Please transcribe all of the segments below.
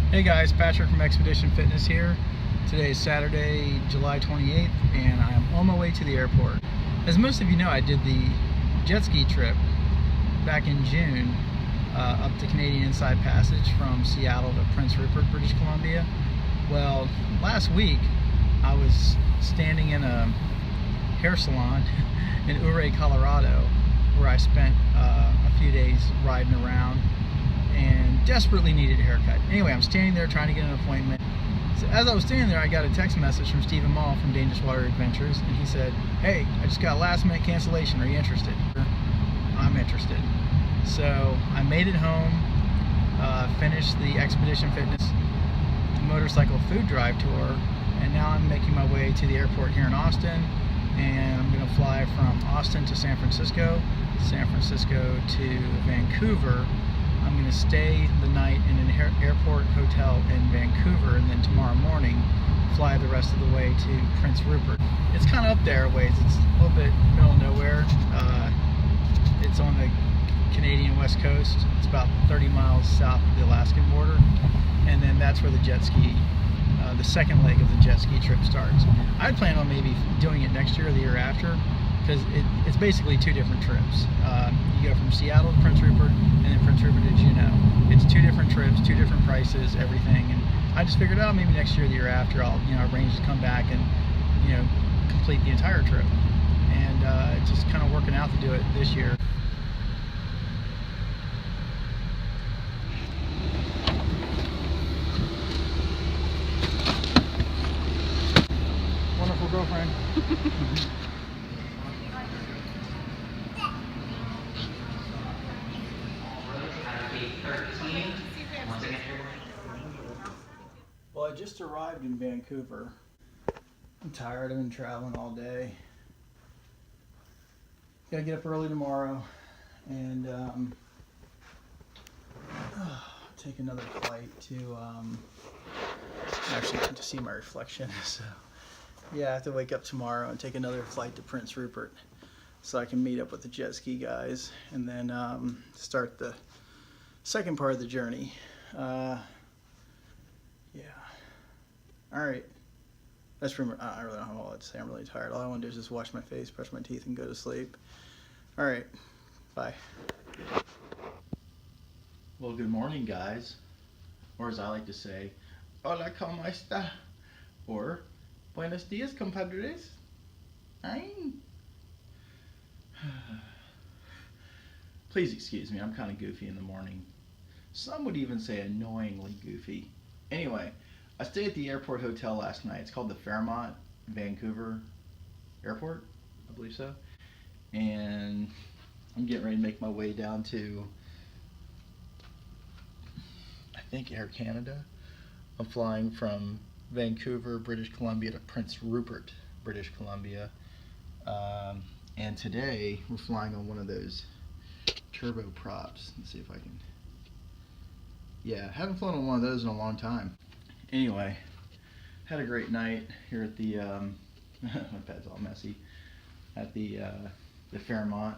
Hey guys, Patrick from Expedition Fitness here. Today is Saturday, July 28th, and I am on my way to the airport. As most of you know, I did the jet ski trip back in June up the Canadian Inside Passage from Seattle to Prince Rupert, British Columbia. Well, last week I was standing in a hair salon in Ouray, Colorado, where I spent a few days riding around and desperately needed a haircut. Anyway, I'm standing there trying to get an appointment. So as I was standing there, I got a text message from Stephen Moll from Dangerous Water Adventures, and he said, "Hey, I just got a last minute cancellation. Are you interested?" I'm interested. So I made it home, finished the Expedition Fitness motorcycle food drive tour, and now I'm making my way to the airport here in Austin, and I'm going to fly from Austin to San Francisco to Vancouver. I'm going to stay the night in an airport hotel in Vancouver, and then tomorrow morning fly the rest of the way to Prince Rupert. It's kind of up there a ways. It's a little bit middle of nowhere. It's on the Canadian west coast. It's about 30 miles south of the Alaskan border, and then that's where the jet ski, the second leg of the jet ski trip starts. I'd plan on maybe doing it next year or the year after, because it's basically two different trips. You go from Seattle to Prince Rupert, and then Prince Rupert to Juneau. It's two different trips, two different prices, everything. And I just figured out maybe next year or the year after I'll arrange to come back and complete the entire trip. And it's just kind of working out to do it this year. Wonderful girlfriend. Well, I just arrived in Vancouver. I'm tired. I've been traveling all day. Gotta get up early tomorrow and take another flight to actually to see my reflection. So yeah, I have to wake up tomorrow and take another flight to Prince Rupert so I can meet up with the jet ski guys and then start the second part of the journey. Yeah. All right. That's pretty much, I really don't have a lot to say. I'm really tired. All I want to do is just wash my face, brush my teeth, and go to sleep. All right. Bye. Well, good morning, guys. Or as I like to say, hola, ¿cómo está? Or, buenos días, compadres. Please excuse me, I'm kind of goofy in the morning. Some would even say annoyingly goofy. Anyway, I stayed at the airport hotel last night. It's called the Fairmont Vancouver Airport, I believe so. And I'm getting ready to make my way down to, I think, Air Canada. I'm flying from Vancouver, British Columbia to Prince Rupert, British Columbia. And today we're flying on one of those turboprops. Let's see if I can. Yeah, haven't flown on one of those in a long time. Anyway, had a great night here at the my bed's all messy at the Fairmont.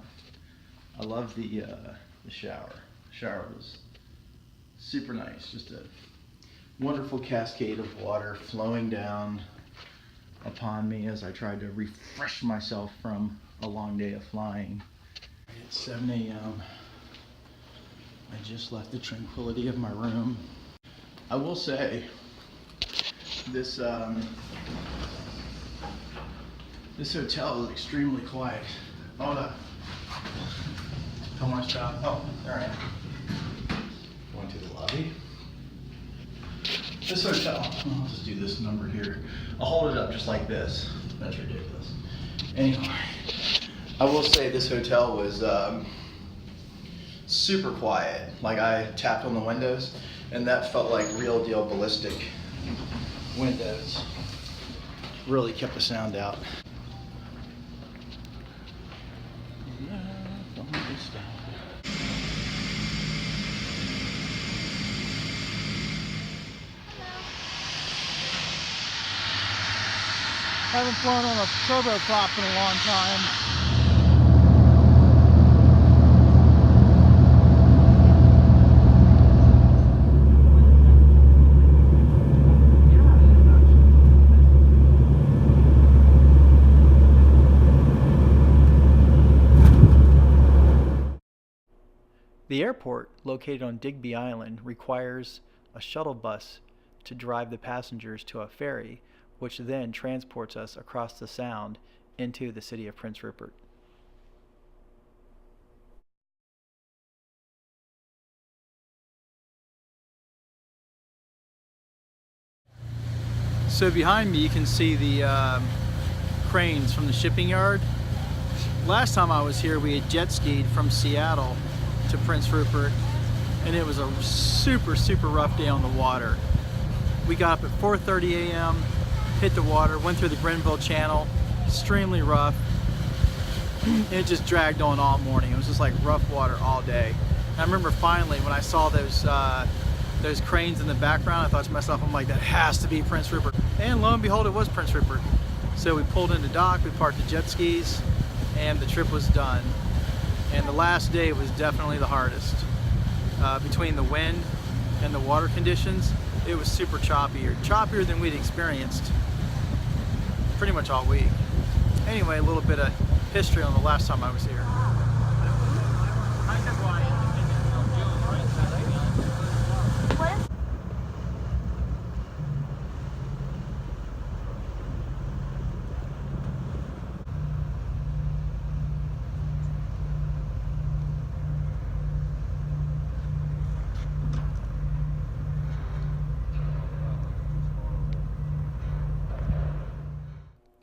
I love the shower. The shower was super nice. Just a wonderful cascade of water flowing down upon me as I tried to refresh myself from a long day of flying. It's 7 a.m. I just left the tranquility of my room. I will say, this hotel is extremely quiet. Hola. ¿Cómo está? Oh, all right. Going to the lobby. This hotel, I'll just do this number here. I'll hold it up just like this. That's ridiculous. Anyway, I will say this hotel was super quiet. Like, I tapped on the windows and that felt like real deal ballistic windows. Really kept the sound out. Haven't flown on a turboprop in a long time. The airport, located on Digby Island, requires a shuttle bus to drive the passengers to a ferry, which then transports us across the Sound into the city of Prince Rupert. So behind me you can see the cranes from the shipping yard. Last time I was here we had jet skied from Seattle to Prince Rupert, and it was a super rough day on the water. We got up at 4:30 a.m., hit the water, went through the Grenville Channel, extremely rough. It just dragged on all morning. It was just like rough water all day. And I remember finally when I saw those cranes in the background, I thought to myself, I'm like, that has to be Prince Rupert. And lo and behold, it was Prince Rupert. So we pulled into dock, we parked the jet skis, and the trip was done. And the last day was definitely the hardest. Between the wind and the water conditions, it was super choppier than we'd experienced pretty much all week. Anyway, a little bit of history on the last time I was here.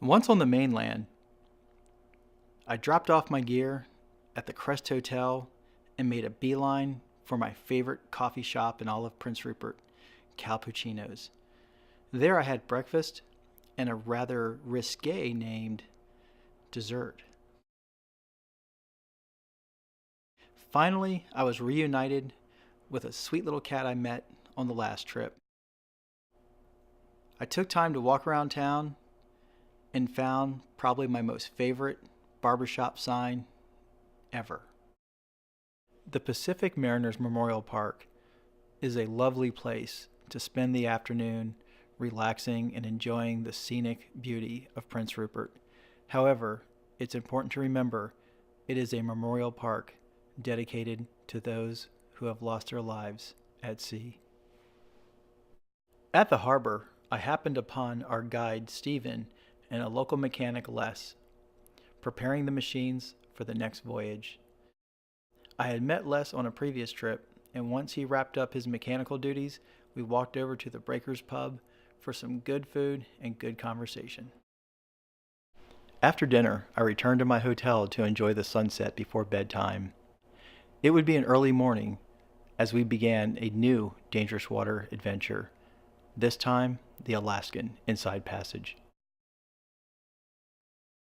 Once on the mainland, I dropped off my gear at the Crest Hotel and made a beeline for my favorite coffee shop in all of Prince Rupert, Cappuccino's. There I had breakfast and a rather risque named dessert. Finally, I was reunited with a sweet little cat I met on the last trip. I took time to walk around town and found probably my most favorite barbershop sign ever. The Pacific Mariners Memorial Park is a lovely place to spend the afternoon relaxing and enjoying the scenic beauty of Prince Rupert. However, it's important to remember it is a memorial park dedicated to those who have lost their lives at sea. At the harbor, I happened upon our guide Stephen and a local mechanic Les, preparing the machines for the next voyage. I had met Les on a previous trip, and once he wrapped up his mechanical duties, we walked over to the Breakers Pub for some good food and good conversation. After dinner, I returned to my hotel to enjoy the sunset before bedtime. It would be an early morning as we began a new dangerous water adventure, this time the Alaskan Inside Passage.